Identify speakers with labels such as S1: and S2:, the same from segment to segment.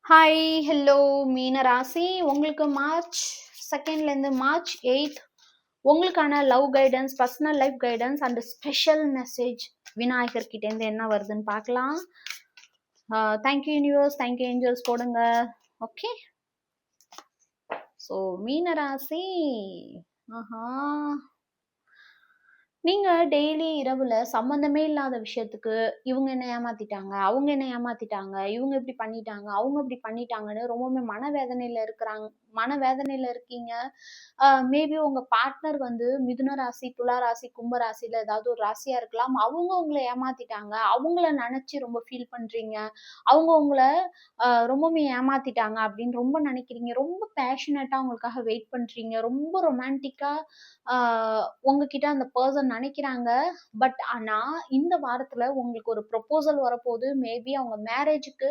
S1: Hi hello மீன ராசி உங்களுக்கு மார்ச் 2nd மார்ச் 8th உங்களுக்கான love guidance personal life guidance and special message Vinayagar கிட்டேருந்து என்ன வருதுன்னு பார்க்கலாம். தேங்க்யூ யூனிவர்ஸ், தேங்க்யூ ஏஞ்சல்ஸ் போடுங்க. ஓகே, ஸோ மீன ராசி, ஆஹா, நீங்க டெய்லி இரவுல சம்பந்தமே இல்லாத விஷயத்துக்கு இவங்க என்ன ஏமாத்திட்டாங்க, அவங்க என்ன ஏமாத்திட்டாங்க, இவங்க இப்படி பண்ணிட்டாங்க, அவங்க இப்படி பண்ணிட்டாங்கன்னு ரொம்பவுமே மனவேதனையில இருக்கீங்க. மேபி உங்க பார்ட்னர் வந்து மிதுன ராசி, துலா ராசி, கும்ப ராசியில ஏதாவது ஒரு ராசியா இருக்கலாம். அவங்க உங்களை ஏமாத்திட்டாங்க, அவங்கள நினைச்சு ரொம்ப ஃபீல் பண்றீங்க. அவங்க உங்களை ரொம்பவுமே ஏமாத்திட்டாங்க அப்படின்னு ரொம்ப நினைக்கிறீங்க. ரொம்ப பேஷனேட்டா அவங்களுக்காக வெயிட் பண்றீங்க. ரொம்ப ரொமான்டிக்கா உங்ககிட்ட அந்த பர்சன் நினைக்கிறாங்க. பட் ஆனா இந்த வாரத்துல உங்களுக்கு ஒரு ப்ரொபோசல் வரப்போகுது. மேபி அவங்க மேரேஜுக்கு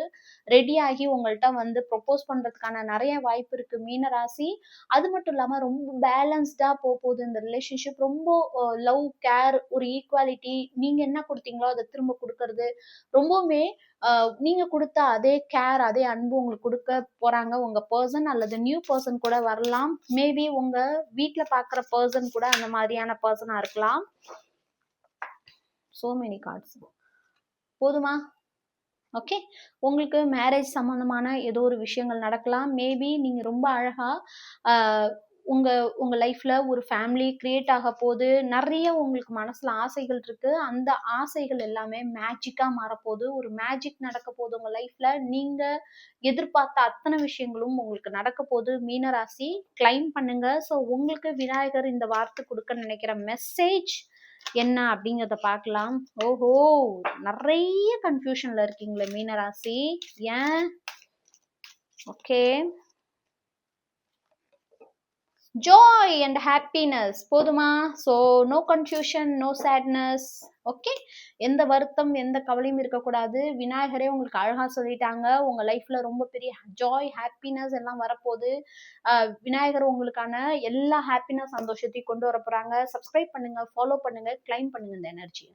S1: ரெடி ஆகி உங்கள்கிட்ட வந்து ப்ரொபோஸ் பண்றதுக்கான நிறைய வாய்ப்பு இருக்கு மீனராசி. அது மட்டும் இல்லாம ரொம்ப பேலன்ஸ்டா போகுது இந்த ரிலேஷன்ஷிப். ரொம்ப லவ், கேர், ஒரு ஈக்குவாலிட்டி, நீங்க என்ன கொடுத்தீங்களோ அதை திரும்ப கொடுக்கறது, ரொம்பவுமே நீங்க கொடுத்த அதே கேர், அதே அன்பு உங்களுக்கு கொடுக்க போறாங்க உங்க பர்சன், அல்லது நியூ பர்சன் கூட வரலாம். மேபி உங்க வீட்டுல பாக்குற பர்சன் கூட அந்த மாதிரியான பர்சனா இருக்கலாம். So many cards. போதுமா? ஓகே, உங்களுக்கு மேரேஜ் சம்பந்தமான ஏதோ ஒரு விஷயங்கள் நடக்கலாம். மேபி நீங்க ரொம்ப அழகா உங்க உங்க லைஃப்ல ஒரு ஃபேமிலி கிரியேட் ஆக போகுது. நிறைய உங்களுக்கு மனசுல ஆசைகள் இருக்கு. அந்த ஆசைகள் எல்லாமே மேஜிக்கா மாறப்போகுது. ஒரு மேஜிக் நடக்க போகுது உங்க லைஃப்ல. நீங்க எதிர்பார்த்த அத்தனை விஷயங்களும் உங்களுக்கு நடக்க போகுது மீனராசி. கிளைம் பண்ணுங்க. ஸோ உங்களுக்கு விநாயகர் இந்த வார்த்தை கொடுக்க நினைக்கிற மெசேஜ் என்ன அப்படிங்கிறத பார்க்கலாம். ஓஹோ, நிறைய கன்ஃபியூஷன்ல இருக்கீங்களே மீனராசி, ஏன்? ஓகே, ஜாய் அண்ட் ஹாப்பினஸ் போதுமா? So no confusion, no sadness. Okay, எந்த வருத்தம், எந்த கவலையும் இருக்கக்கூடாது. விநாயகரே உங்களுக்கு அழகா சொல்லிட்டாங்க. உங்க லைஃப்ல ரொம்ப பெரிய ஜாய், ஹாப்பினஸ் எல்லாம் வரப்போகுது. விநாயகர் உங்களுக்கான எல்லா ஹாப்பினஸ், சந்தோஷத்தையும் கொண்டு வர போறாங்க. சப்ஸ்கிரைப் பண்ணுங்க, ஃபாலோ பண்ணுங்க, கிளைம் பண்ணுங்க இந்த எனர்ஜியை.